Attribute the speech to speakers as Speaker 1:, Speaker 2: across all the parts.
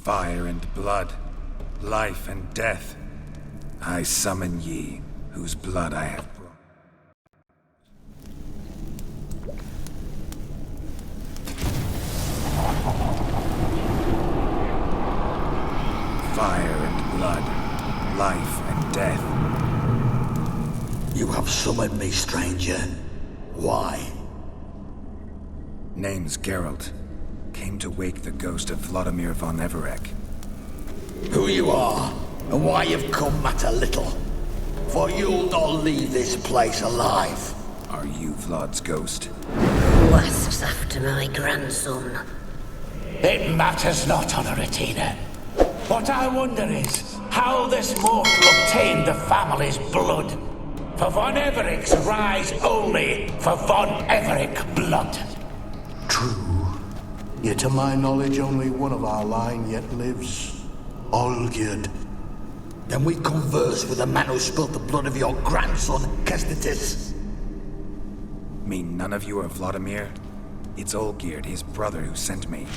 Speaker 1: Fire and blood, life and death. I summon ye, whose blood I have brought. Fire and blood, life and death.
Speaker 2: You have summoned me, stranger. Why?
Speaker 1: Name's Geralt. Came to wake the ghost of Vladimir von Everec.
Speaker 2: Who you are, and why you've come matter little. For you'll not leave this place alive.
Speaker 1: Are you Vlad's ghost?
Speaker 3: Who asks after my grandson?
Speaker 4: It matters not, Honoratina. What I wonder is how this mortal obtained the family's blood. For von Everec's rise only for von Everec blood.
Speaker 5: True. Yet to my knowledge, only one of our line yet lives. Olgierd.
Speaker 2: Then we converse with the man who spilt the blood of your grandson, Kestitis.
Speaker 1: Mean none of you are Vladimir? It's Olgierd, his brother, who sent me.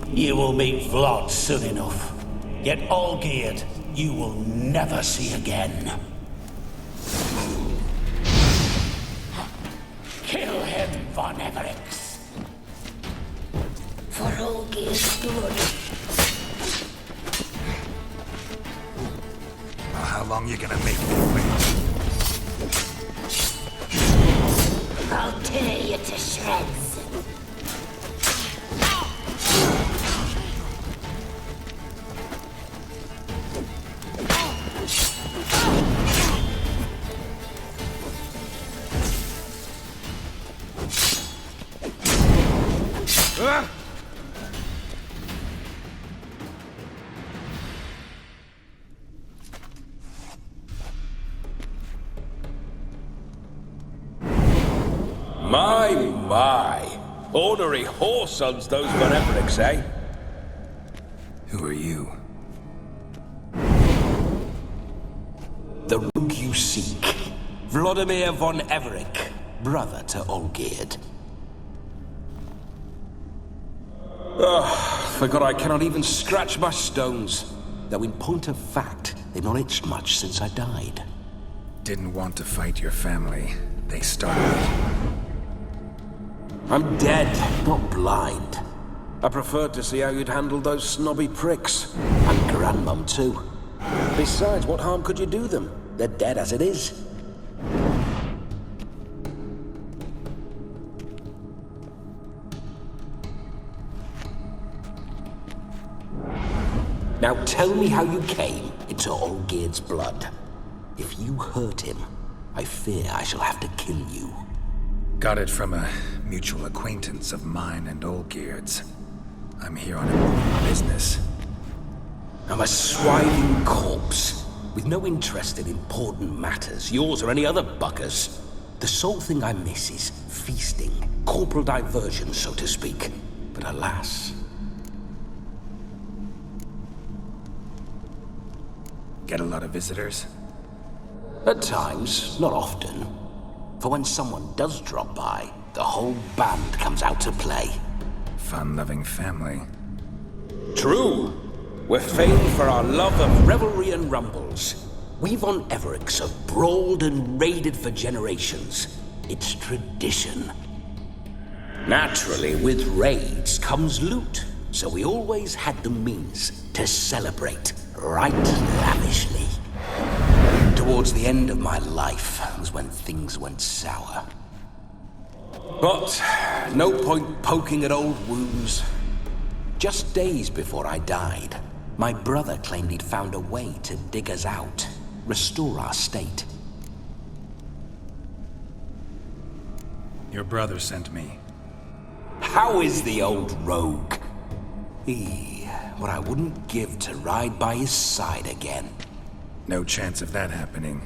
Speaker 4: You will meet Vlad soon enough. Yet Olgierd, you will never see again. Kill him, von Everec.
Speaker 3: For Olgierd's blood.
Speaker 1: How long you gonna make me wait?
Speaker 3: I'll tear you to shreds.
Speaker 6: My. Ornery whoresons those von Everecs, eh?
Speaker 1: Who are you?
Speaker 4: The rogue you seek. Vladimir von Everec, brother to Olgierd. Forgot I cannot even scratch my stones. Though in point of fact, they've not itched much since I died.
Speaker 1: Didn't want to fight your family. They started it.
Speaker 4: I'm dead, not blind. I preferred to see how you'd handle those snobby pricks. And Grandmum, too. Besides, what harm could you do them? They're dead as it is. Now tell me how you came into Olgierd's blood. If you hurt him, I fear I shall have to kill you.
Speaker 1: Got it from a mutual acquaintance of mine and Olgierd's. I'm here on important business.
Speaker 4: I'm a swiving corpse, with no interest in important matters, yours or any other buckers. The sole thing I miss is feasting, corporal diversion, so to speak. But alas...
Speaker 1: Get a lot of visitors?
Speaker 4: At times, not often. For when someone does drop by, the whole band comes out to play.
Speaker 1: Fun-loving family.
Speaker 4: True. We're famed for our love of revelry and rumbles. We von Everecs have brawled and raided for generations. It's tradition. Naturally, with raids comes loot, so we always had the means to celebrate right lavishly. Towards the end of my life was when things went sour. But no point poking at old wounds. Just days before I died, my brother claimed he'd found a way to dig us out, restore our state.
Speaker 1: Your brother sent me.
Speaker 4: How is the old rogue? What I wouldn't give to ride by his side again.
Speaker 1: No chance of that happening.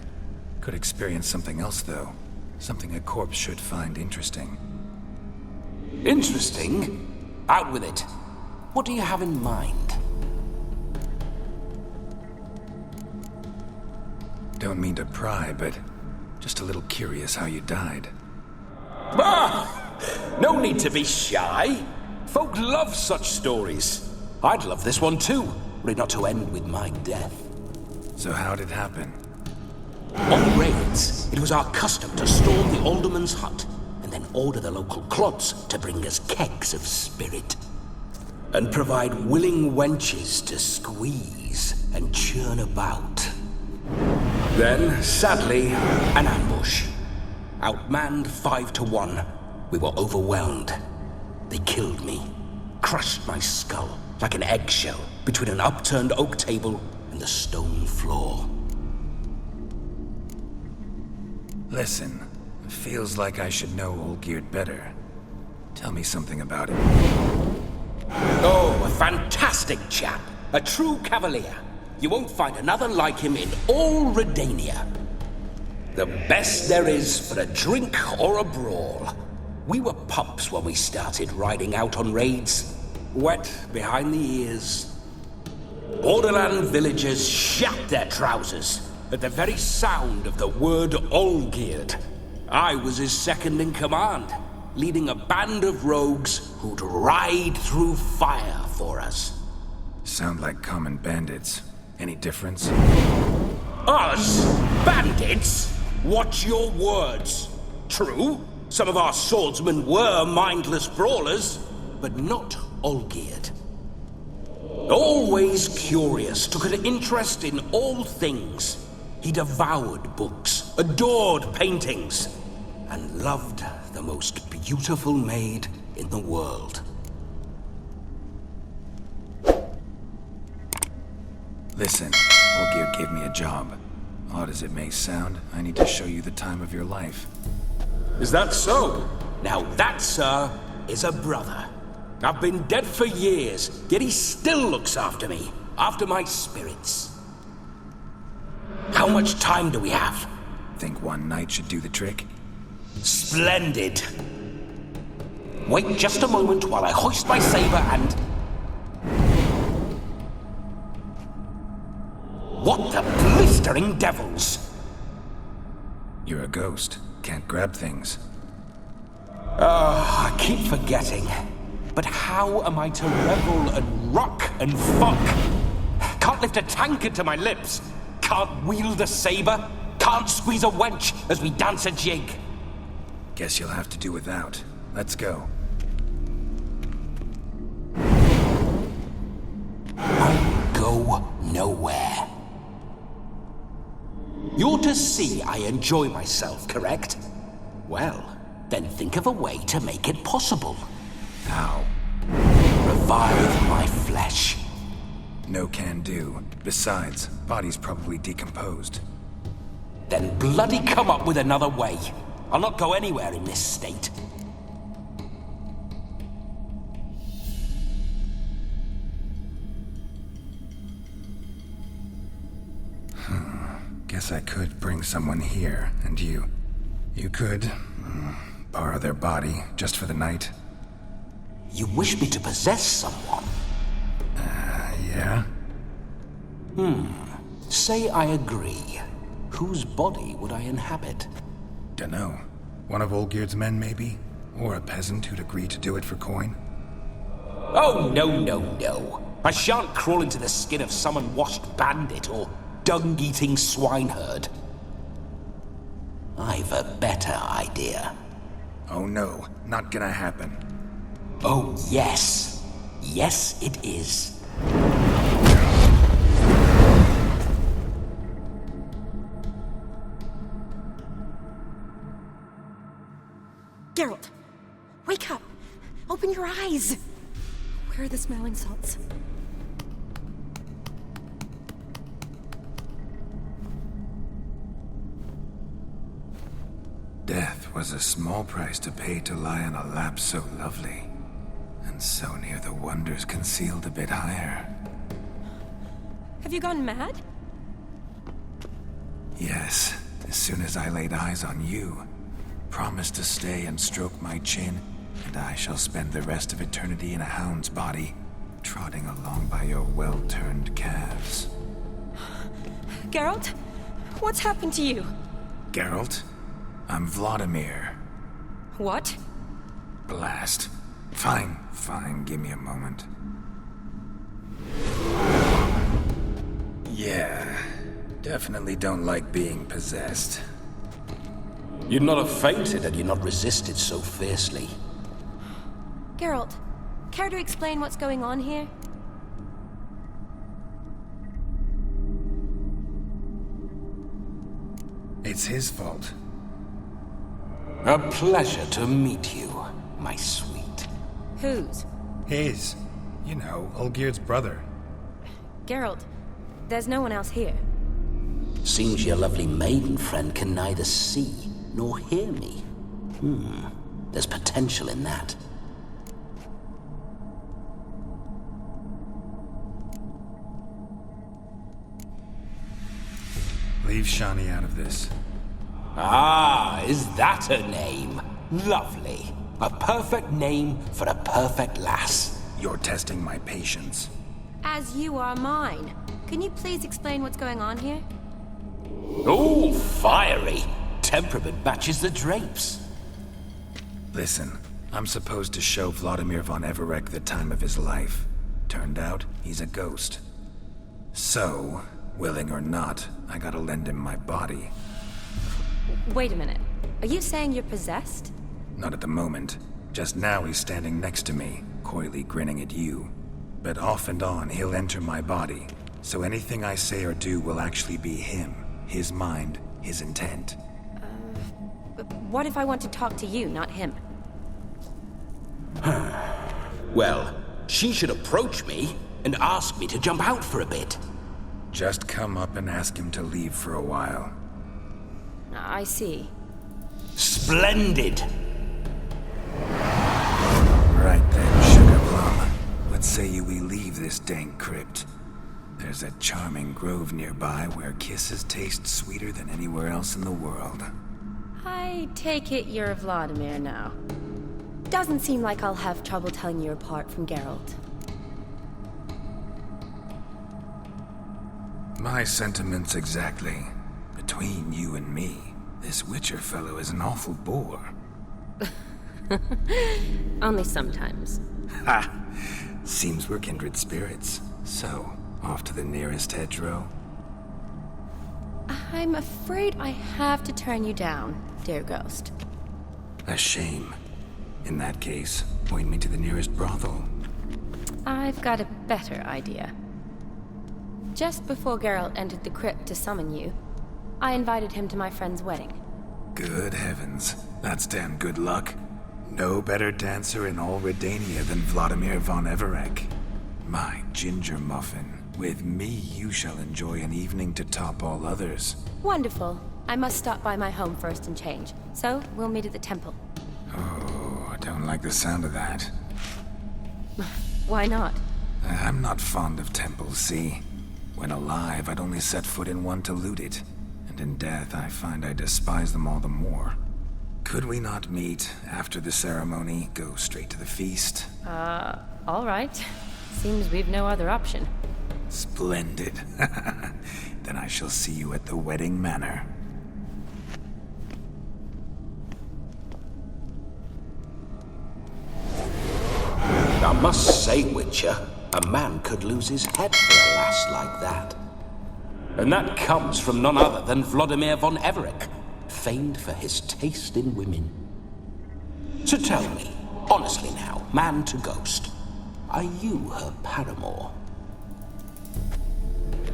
Speaker 1: Could experience something else, though. Something a corpse should find interesting.
Speaker 4: Interesting? Out with it. What do you have in mind?
Speaker 1: Don't mean to pry, but just a little curious how you died.
Speaker 4: No need to be shy. Folk love such stories. I'd love this one too, were it not to end with my death.
Speaker 1: So how'd it happen?
Speaker 4: On raids, it was our custom to storm the alderman's hut and then order the local clods to bring us kegs of spirit. And provide willing wenches to squeeze and churn about. Then, sadly, an ambush. Outmanned 5 to 1, we were overwhelmed. They killed me, crushed my skull like an eggshell between an upturned oak table and the stone floor.
Speaker 1: Listen, it feels like I should know Olgierd better. Tell me something about him.
Speaker 4: Oh, a fantastic chap. A true cavalier. You won't find another like him in all Redania. The best there is for a drink or a brawl. We were pups when we started riding out on raids. Wet behind the ears. Borderland villagers shat their trousers at the very sound of the word Olgierd. I was his second in command, leading a band of rogues who'd ride through fire for us.
Speaker 1: Sound like common bandits. Any difference?
Speaker 4: Us? Bandits? Watch your words. True, some of our swordsmen were mindless brawlers, but not Olgierd. Always curious, took an interest in all things. He devoured books, adored paintings, and loved the most beautiful maid in the world.
Speaker 1: Listen, Olgierd gave me a job. Odd as it may sound, I need to show you the time of your life.
Speaker 4: Is that so? Now that, sir, is a brother. I've been dead for years, yet he still looks after me, after my spirits. How much time do we have?
Speaker 1: Think one night should do the trick?
Speaker 4: Splendid. Wait just a moment while I hoist my saber and... What the blistering devils?
Speaker 1: You're a ghost. Can't grab things.
Speaker 4: I keep forgetting. But how am I to revel and rock and fuck? Can't lift a tankard to my lips. Can't wield a saber. Can't squeeze a wench as we dance a jig.
Speaker 1: Guess you'll have to do without. Let's go.
Speaker 4: I go nowhere. You're to see I enjoy myself, correct? Well, then think of a way to make it possible.
Speaker 1: How?
Speaker 4: Revive my flesh.
Speaker 1: No can do. Besides, body's probably decomposed.
Speaker 4: Then bloody come up with another way. I'll not go anywhere in this state.
Speaker 1: Guess I could bring someone here, and you could borrow their body just for the night.
Speaker 4: You wish me to possess someone?
Speaker 1: Yeah?
Speaker 4: Say I agree. Whose body would I inhabit?
Speaker 1: Dunno. One of Olgierd's men, maybe? Or a peasant who'd agree to do it for coin?
Speaker 4: Oh, no. I shan't crawl into the skin of some unwashed bandit or dung-eating swineherd. I've a better idea.
Speaker 1: Oh no, not gonna happen.
Speaker 4: Oh, yes. Yes, it is.
Speaker 7: Geralt, wake up! Open your eyes! Where are the smelling salts?
Speaker 1: Death was a small price to pay to lie on a lap so lovely, and so near the wonders concealed a bit higher.
Speaker 7: Have you gone mad?
Speaker 1: Yes, as soon as I laid eyes on you, promise to stay and stroke my chin, and I shall spend the rest of eternity in a hound's body, trotting along by your well-turned calves.
Speaker 7: Geralt? What's happened to you?
Speaker 1: Geralt? I'm Vladimir.
Speaker 7: What?
Speaker 1: Blast. Fine, give me a moment. Yeah, definitely don't like being possessed.
Speaker 4: You'd not have fainted had you not resisted so fiercely.
Speaker 7: Geralt, care to explain what's going on here?
Speaker 1: It's his fault.
Speaker 4: A pleasure to meet you, my sweet.
Speaker 7: Whose?
Speaker 1: His. You know, Olgierd's brother.
Speaker 7: Geralt, there's no one else here.
Speaker 4: Seems your lovely maiden friend can neither see nor hear me. There's potential in that.
Speaker 1: Leave Shani out of this.
Speaker 4: Ah, is that her name? Lovely. A perfect name for a perfect lass.
Speaker 1: You're testing my patience.
Speaker 7: As you are mine. Can you please explain what's going on here?
Speaker 4: Oh, fiery. Temperament matches the drapes.
Speaker 1: Listen, I'm supposed to show Vladimir von Everec the time of his life. Turned out, he's a ghost. So, willing or not, I gotta lend him my body.
Speaker 7: Wait a minute. Are you saying you're possessed?
Speaker 1: Not at the moment. Just now he's standing next to me, coyly grinning at you. But off and on, he'll enter my body. So anything I say or do will actually be him. His mind, his intent.
Speaker 7: But what if I want to talk to you, not him?
Speaker 4: Well, she should approach me and ask me to jump out for a bit.
Speaker 1: Just come up and ask him to leave for a while.
Speaker 7: I see.
Speaker 4: Splendid!
Speaker 1: Right then, Sugar Plum. What say you we leave this dank crypt? There's a charming grove nearby where kisses taste sweeter than anywhere else in the world.
Speaker 7: I take it you're Vladimir now. Doesn't seem like I'll have trouble telling you apart from Geralt.
Speaker 1: My sentiments exactly. Between you and me, this Witcher fellow is an awful bore.
Speaker 7: Only sometimes.
Speaker 1: Ha! Seems we're kindred spirits. So, off to the nearest hedgerow?
Speaker 7: I'm afraid I have to turn you down, dear ghost.
Speaker 1: A shame. In that case, point me to the nearest brothel.
Speaker 7: I've got a better idea. Just before Geralt entered the crypt to summon you, I invited him to my friend's wedding.
Speaker 1: Good heavens. That's damn good luck. No better dancer in all Redania than Vladimir von Everec. My ginger muffin. With me, you shall enjoy an evening to top all others.
Speaker 7: Wonderful. I must stop by my home first and change. So, we'll meet at the temple.
Speaker 1: Oh, I don't like the sound of that.
Speaker 7: Why not?
Speaker 1: I'm not fond of temples, see? When alive, I'd only set foot in one to loot it. And in death, I find I despise them all the more. Could we not meet after the ceremony, go straight to the feast?
Speaker 7: All right. Seems we've no other option.
Speaker 1: Splendid. Then I shall see you at the wedding manor.
Speaker 4: I must say, Witcher, a man could lose his head for a lass like that. And that comes from none other than Vladimir von Everec, famed for his taste in women. So tell me, honestly now, man to ghost, are you her paramour?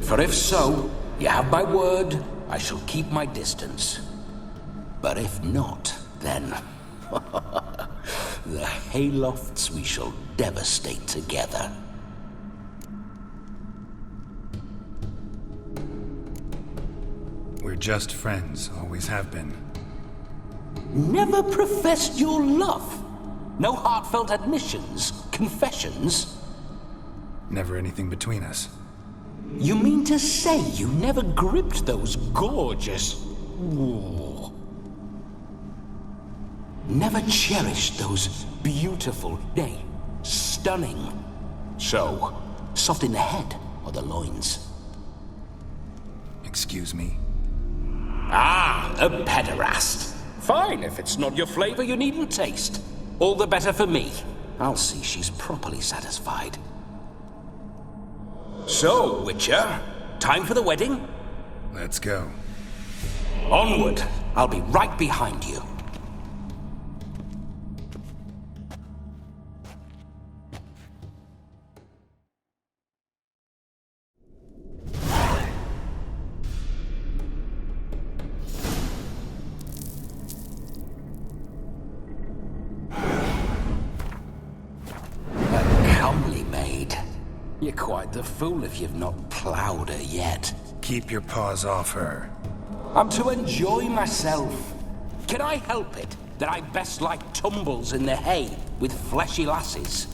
Speaker 4: For if so, you have my word, I shall keep my distance. But if not, then the haylofts we shall devastate together.
Speaker 1: We're just friends, always have been.
Speaker 4: Never professed your love? No heartfelt admissions, confessions?
Speaker 1: Never anything between us.
Speaker 4: You mean to say you never gripped those gorgeous... Ooh. Never cherished those beautiful, nay, stunning... So, soft in the head or the loins?
Speaker 1: Excuse me?
Speaker 4: Ah, a pederast. Fine, if it's not your flavor, you needn't taste. All the better for me. I'll see she's properly satisfied. So, Witcher, time for the wedding?
Speaker 1: Let's go.
Speaker 4: Onward! I'll be right behind you. You're quite the fool if you've not ploughed her yet.
Speaker 1: Keep your paws off her.
Speaker 4: I'm to enjoy myself. Can I help it that I best like tumbles in the hay with fleshy lasses?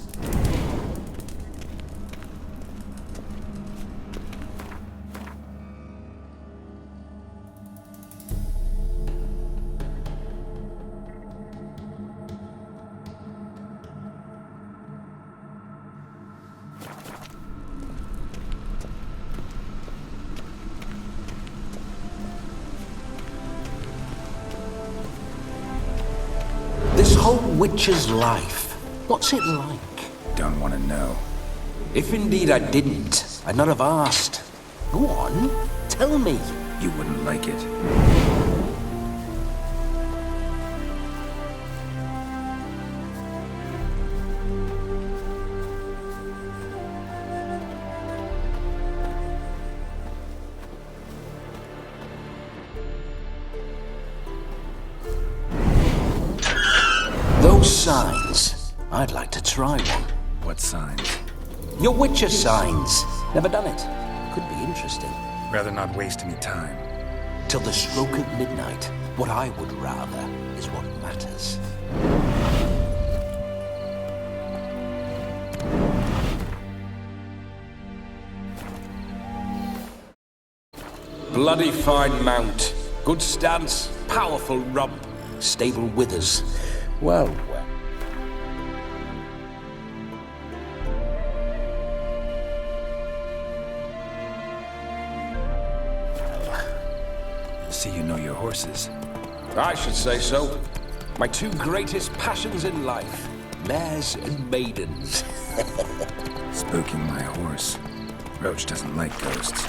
Speaker 4: This whole witcher's life, what's it like?
Speaker 1: Don't want to know.
Speaker 4: If indeed I didn't, I'd not have asked. Go on, tell me.
Speaker 1: You wouldn't like it.
Speaker 4: Those signs, I'd like to try one.
Speaker 1: What signs?
Speaker 4: Your witcher signs. Never done it. Could be interesting.
Speaker 1: Rather not waste any time.
Speaker 4: Till the stroke of midnight, what I would rather is what matters. Bloody fine mount. Good stance, powerful rump, stable withers. Well, well.
Speaker 1: See, you know your horses.
Speaker 6: I should say so. My two greatest passions in life.
Speaker 4: Mares and maidens.
Speaker 1: Spooking my horse. Roach doesn't like ghosts.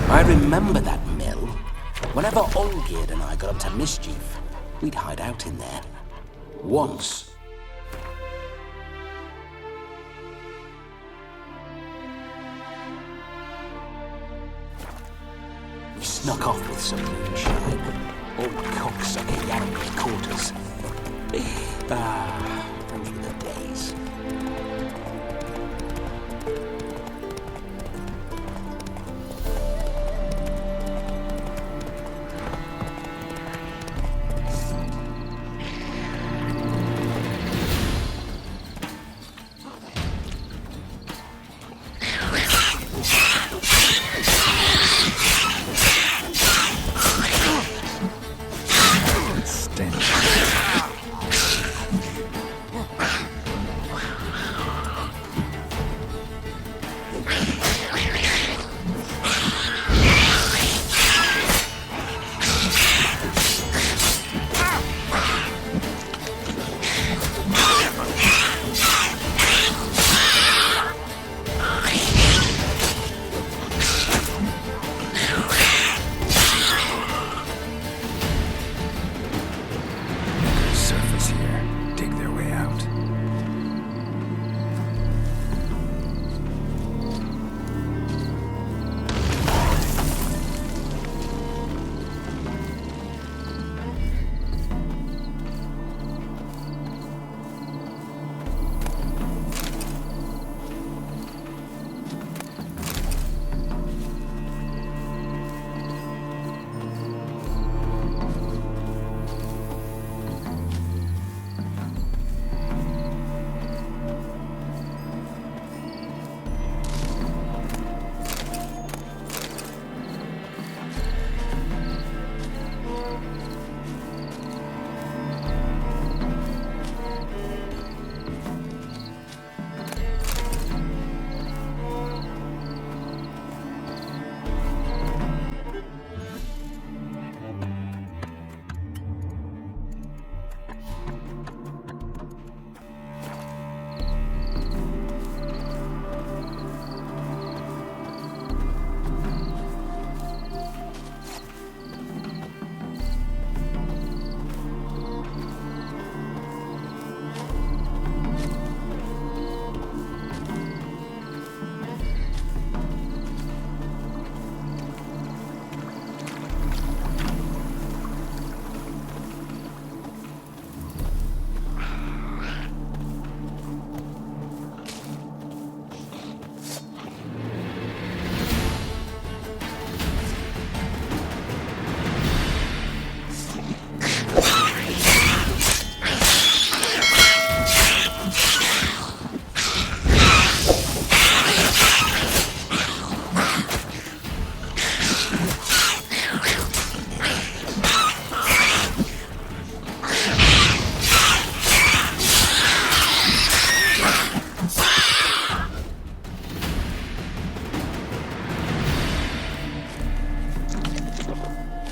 Speaker 4: I remember that mill. Whenever Olgierd and I got up to mischief, we'd hide out in there. Once. We snuck off with some moonshine. Old cocksucker Yankee caught us. Those were the days.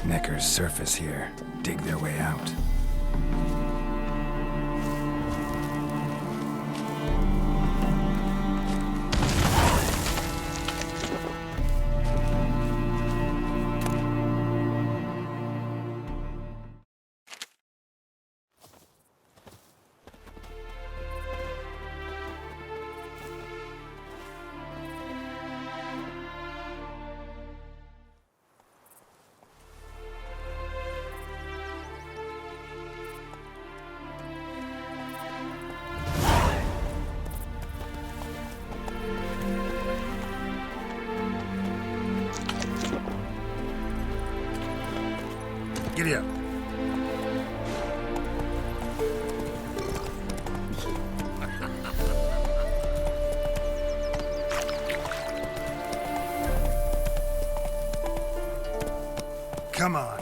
Speaker 1: Neckers surface here, dig their way out.
Speaker 8: Giddy up. Come on.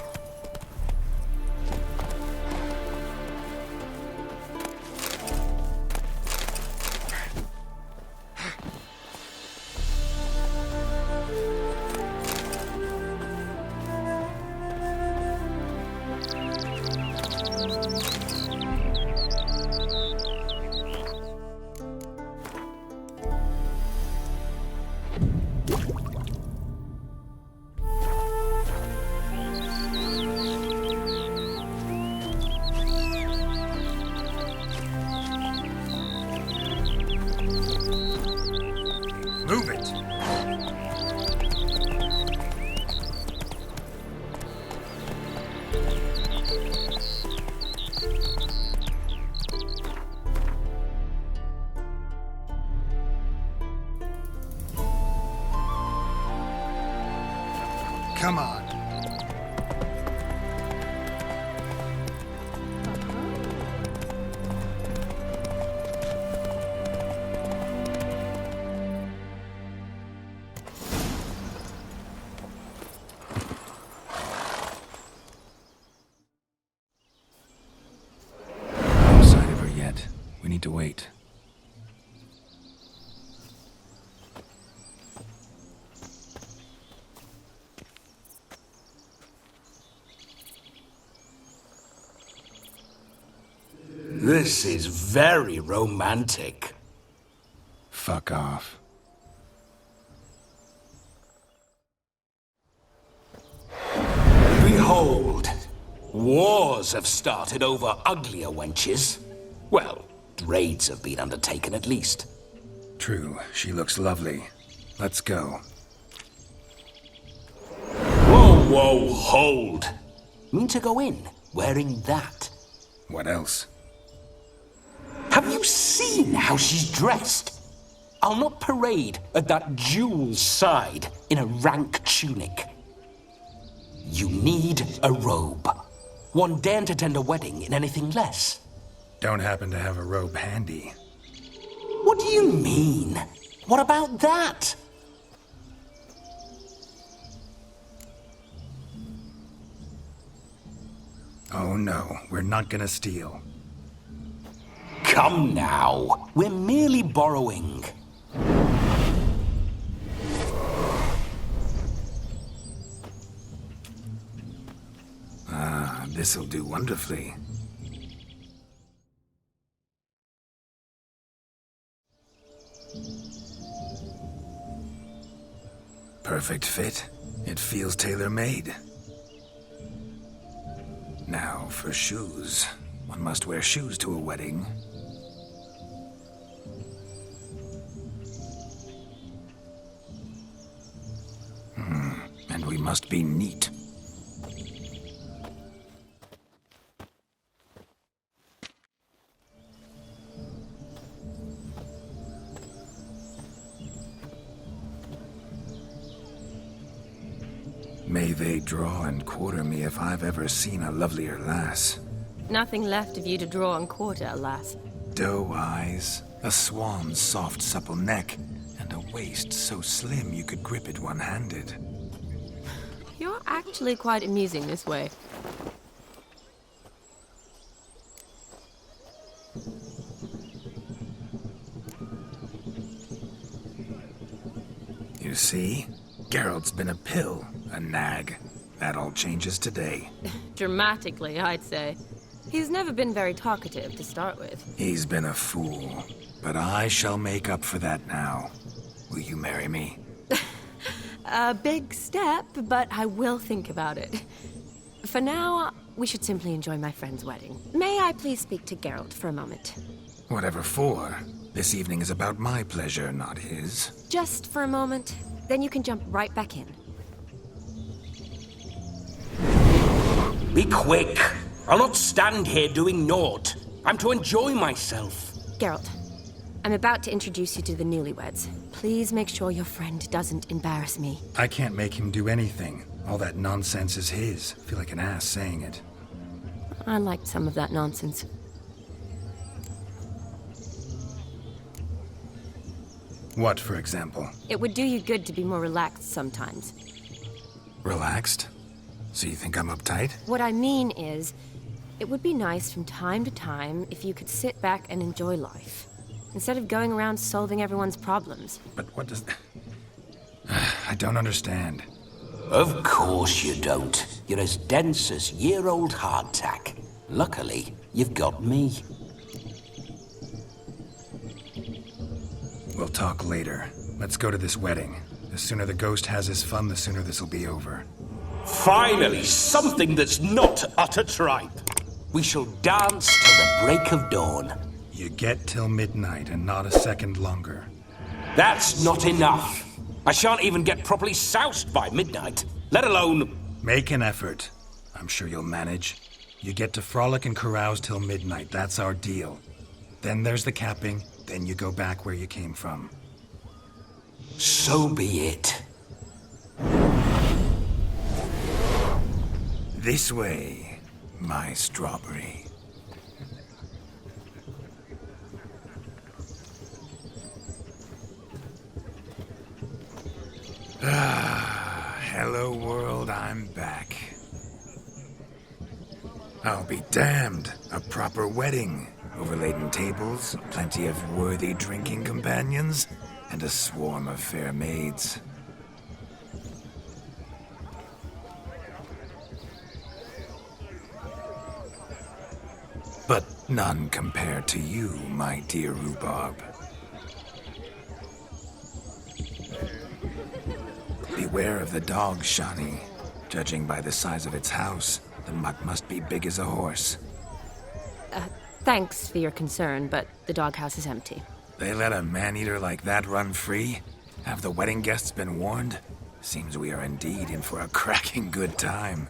Speaker 8: Move it! Come on.
Speaker 1: No sign of her yet. We need to wait.
Speaker 4: This is very romantic.
Speaker 1: Fuck off.
Speaker 4: Behold, wars have started over uglier wenches. Well, raids have been undertaken at least.
Speaker 1: True, she looks lovely. Let's go.
Speaker 4: Whoa, hold. Mean to go in, wearing that?
Speaker 1: What else?
Speaker 4: Have you seen how she's dressed? I'll not parade at that jewel's side in a rank tunic. You need a robe. One daren't attend a wedding in anything less.
Speaker 1: Don't happen to have a robe handy.
Speaker 4: What do you mean? What about that?
Speaker 1: Oh no, we're not gonna steal.
Speaker 4: Come now, we're merely borrowing.
Speaker 1: Ah, this'll do wonderfully. Perfect fit. It feels tailor-made. Now, for shoes. One must wear shoes to a wedding. And we must be neat. May they draw and quarter me if I've ever seen a lovelier lass.
Speaker 7: Nothing left of you to draw and quarter, alas.
Speaker 1: Doe eyes, a swan's soft supple neck, and a waist so slim you could grip it one-handed.
Speaker 7: You're actually quite amusing this way.
Speaker 1: You see? Geralt's been a pill, a nag. That all changes today.
Speaker 7: Dramatically, I'd say. He's never been very talkative to start with.
Speaker 1: He's been a fool, but I shall make up for that now. Will you marry me?
Speaker 7: A big step, but I will think about it. For now, we should simply enjoy my friend's wedding. May I please speak to Geralt for a moment?
Speaker 1: Whatever for. This evening is about my pleasure, not his.
Speaker 7: Just for a moment, then you can jump right back in.
Speaker 4: Be quick! I'll not stand here doing naught. I'm to enjoy myself.
Speaker 7: Geralt, I'm about to introduce you to the newlyweds. Please make sure your friend doesn't embarrass me.
Speaker 1: I can't make him do anything. All that nonsense is his. I feel like an ass saying it.
Speaker 7: I liked some of that nonsense.
Speaker 1: What, for example?
Speaker 7: It would do you good to be more relaxed sometimes.
Speaker 1: Relaxed? So you think I'm uptight?
Speaker 7: What I mean is, it would be nice from time to time if you could sit back and enjoy life, instead of going around solving everyone's problems.
Speaker 1: But what does... I don't understand.
Speaker 4: Of course you don't. You're as dense as year-old hardtack. Luckily, you've got me.
Speaker 1: We'll talk later. Let's go to this wedding. The sooner the ghost has his fun, the sooner this'll be over.
Speaker 4: Finally, something that's not utter tripe. We shall dance till the break of dawn.
Speaker 1: You get till midnight and not a second longer.
Speaker 4: That's not enough. I shan't even get properly soused by midnight, let alone...
Speaker 1: Make an effort. I'm sure you'll manage. You get to frolic and carouse till midnight. That's our deal. Then there's the capping. Then you go back where you came from.
Speaker 4: So be it.
Speaker 1: This way, my strawberry. Hello world, I'm back. I'll be damned. A proper wedding. Overladen tables, plenty of worthy drinking companions, and a swarm of fair maids. But none compared to you, my dear rhubarb. Beware of the dog, Shani. Judging by the size of its house, the mutt must be big as a horse.
Speaker 7: Thanks for your concern, but the doghouse is empty.
Speaker 1: They let a man-eater like that run free? Have the wedding guests been warned? Seems we are indeed in for a cracking good time.